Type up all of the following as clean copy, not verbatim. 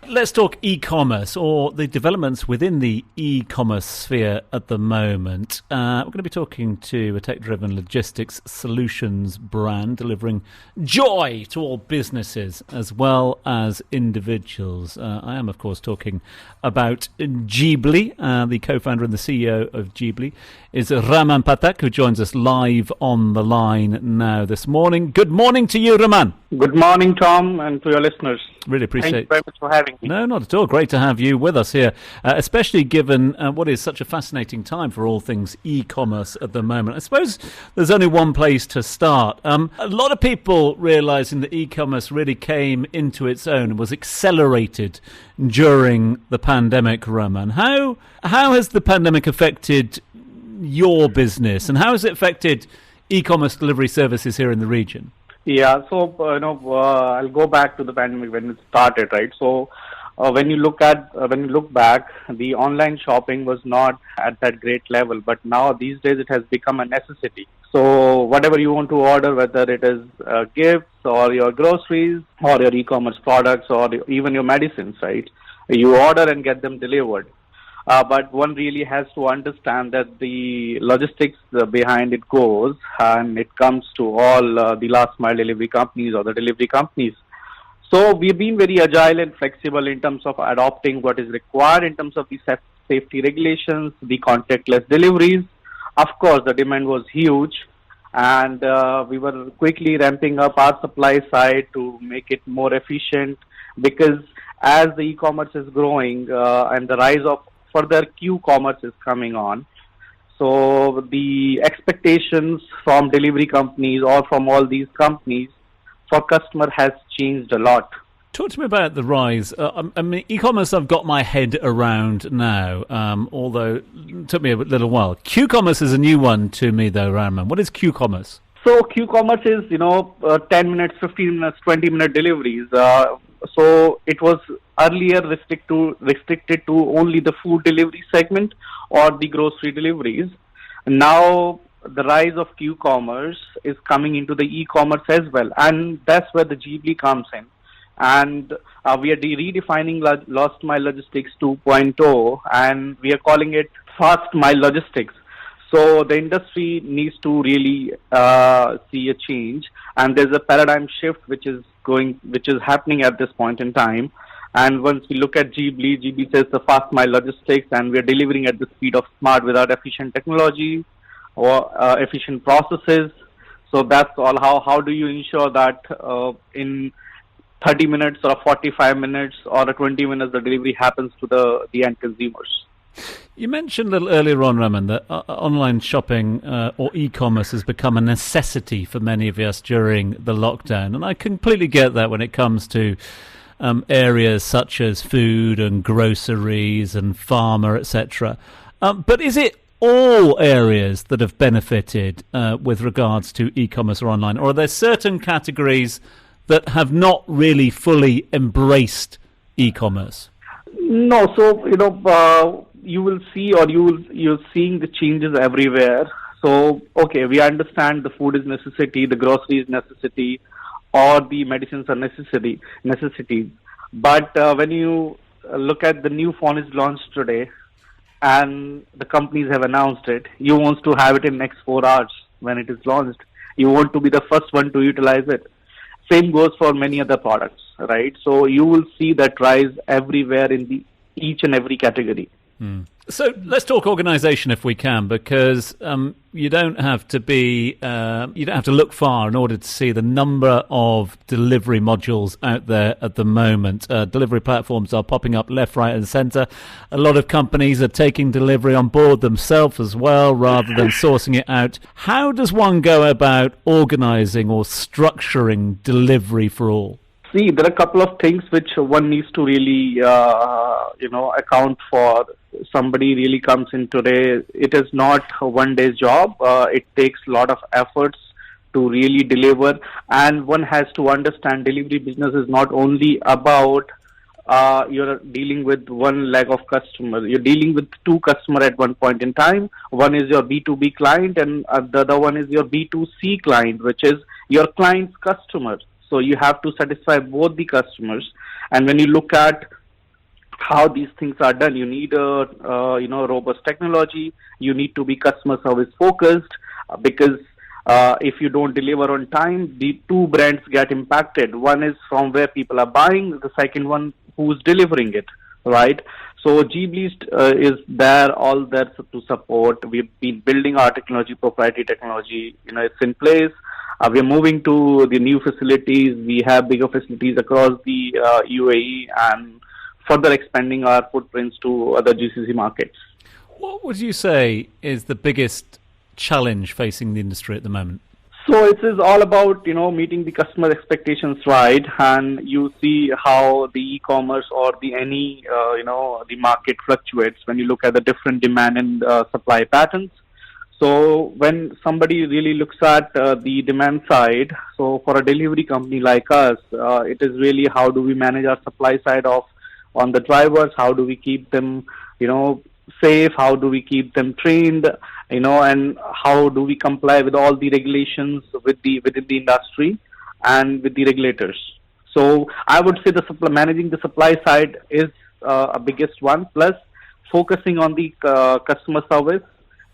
Let's talk e-commerce or the developments within the e-commerce sphere at the moment. We're going to be talking to a tech-driven logistics solutions brand delivering joy to all businesses as well as individuals. I am, of course, talking about Ghibli. The co-founder and the CEO of Ghibli is Raman Pathak, who joins us live on the line now this morning. Good morning to you, Raman. Good morning, Tom, and to your listeners. Really appreciate it. Thank you very much for having me. No, not at all. Great to have you with us here, especially given what is such a fascinating time for all things e-commerce at the moment. I suppose there's only one place to start. A lot of people realising that e-commerce really came into its own and was accelerated during the pandemic, Raman. How has the pandemic affected your business, and how has it affected e-commerce delivery services here in the region? Yeah, so I'll go back to the pandemic when it started, right? So when you look back, the online shopping was not at that great level, but now these days it has become a necessity. So whatever you want to order, whether it is gifts or your groceries or your e-commerce products or even your medicines, right? You order and get them delivered. But one really has to understand that the logistics behind it goes, and it comes to all the last mile delivery companies or the delivery companies. So we've been very agile and flexible in terms of adopting what is required in terms of the safety regulations, the contactless deliveries. Of course, the demand was huge, and we were quickly ramping up our supply side to make it more efficient, because as the e-commerce is growing and the rise of further Q-commerce is coming on. So the expectations from delivery companies or from all these companies for customer has changed a lot. Talk to me about the rise. I mean, e-commerce I've got my head around now, although it took me a little while. Q-commerce is a new one to me though, Raman. What is Q-commerce? So Q-commerce is, 10 minutes, 15 minutes, 20-minute deliveries. So it was earlier restricted to only the food delivery segment or the grocery deliveries. Now the rise of Q-commerce is coming into the e-commerce as well, and that's where the Ghibli comes in. And we are redefining last mile logistics 2.0, and we are calling it fast mile logistics. So the industry needs to really see a change, and there's a paradigm shift which is happening at this point in time. And once we look at Ghibli says the fast mile logistics, and we are delivering at the speed of smart without efficient technology or efficient processes. So that's all. How do you ensure that in 30 minutes or 45 minutes or 20 minutes the delivery happens to the end consumers? You mentioned a little earlier on, Raman, that online shopping or e-commerce has become a necessity for many of us during the lockdown. And I completely get that when it comes to areas such as food and groceries and pharma, etc. But is it all areas that have benefited with regards to e-commerce or online? Or are there certain categories that have not really fully embraced e-commerce? No, so you will see, or you're seeing the changes everywhere. So okay, we understand the food is necessity, the grocery is necessity, or the medicines are necessities. But when you look at the new phone is launched today, and the companies have announced it, you want to have it in next 4 hours when it is launched. You want to be the first one to utilize it. Same goes for many other products, right? So you will see that rise everywhere in each and every category. So let's talk organisation if we can, because you don't have to look far in order to see the number of delivery modules out there at the moment. Delivery platforms are popping up left, right, and centre. A lot of companies are taking delivery on board themselves as well, rather than sourcing it out. How does one go about organising or structuring delivery for all? See, there are a couple of things which one needs to really, account for. Somebody really comes in today. It is not a one-day job. It takes a lot of efforts to really deliver. And one has to understand delivery business is not only about you're dealing with one leg of customer. You're dealing with two customers at one point in time. One is your B2B client, and the other one is your B2C client, which is your client's customer. So you have to satisfy both the customers. And when you look at how these things are done. You need robust technology. You need to be customer service focused, because if you don't deliver on time, the two brands get impacted. One is from where people are buying, the second one who's delivering it, right? So Ghibli is there, all there to support. We've been building our technology, proprietary technology. It's in place. We're moving to the new facilities. We have bigger facilities across the UAE, and further expanding our footprints to other GCC markets. What would you say is the biggest challenge facing the industry at the moment? So it is all about, meeting the customer expectations, right? And you see how the e-commerce or the market fluctuates when you look at the different demand and supply patterns. So when somebody really looks at the demand side, so for a delivery company like us, it is really how do we manage our supply side on the drivers? How do we keep them, safe? How do we keep them trained? And how do we comply with all the regulations within the industry and with the regulators? So I would say managing the supply side is a biggest one, plus focusing on the customer service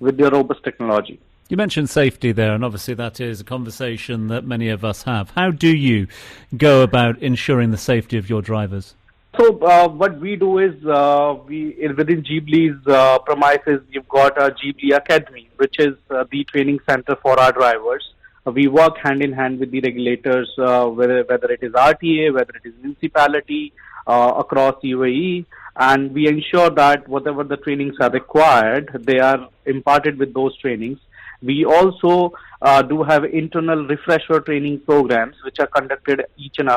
with the robust technology. You mentioned safety there, and obviously that is a conversation that many of us have. How do you go about ensuring the safety of your drivers? So what we do is within Ghibli's premises, you've got a Ghibli Academy, which is the training center for our drivers. We work hand in hand with the regulators, whether it is RTA, whether it is municipality across UAE, and we ensure that whatever the trainings are required, they are imparted with those trainings. We also do have internal refresher training programs, which are conducted each and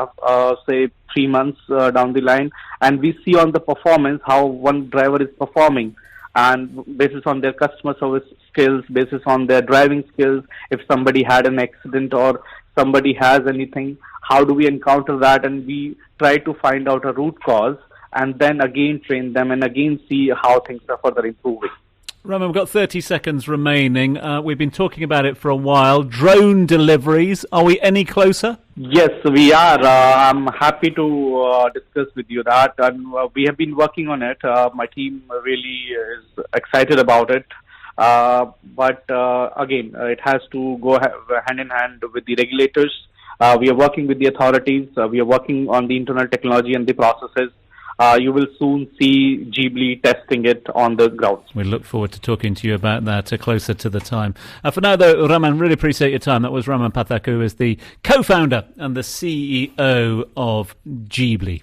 say 3 months down the line, and we see on the performance how one driver is performing, and basis on their customer service skills, basis on their driving skills, if somebody had an accident or somebody has anything, how do we encounter that, and we try to find out a root cause and then again train them and again see how things are further improving. Raman, we've got 30 seconds remaining. We've been talking about it for a while. Drone deliveries, are we any closer? Yes, we are. I'm happy to discuss with you that. And we have been working on it. My team really is excited about it. But again, it has to go hand in hand with the regulators. We are working with the authorities. We are working on the internal technology and the processes. You will soon see Ghibli testing it on the ground. We look forward to talking to you about that closer to the time. For now, though, Raman, really appreciate your time. That was Raman Pathak, who is the co-founder and the CEO of Ghibli.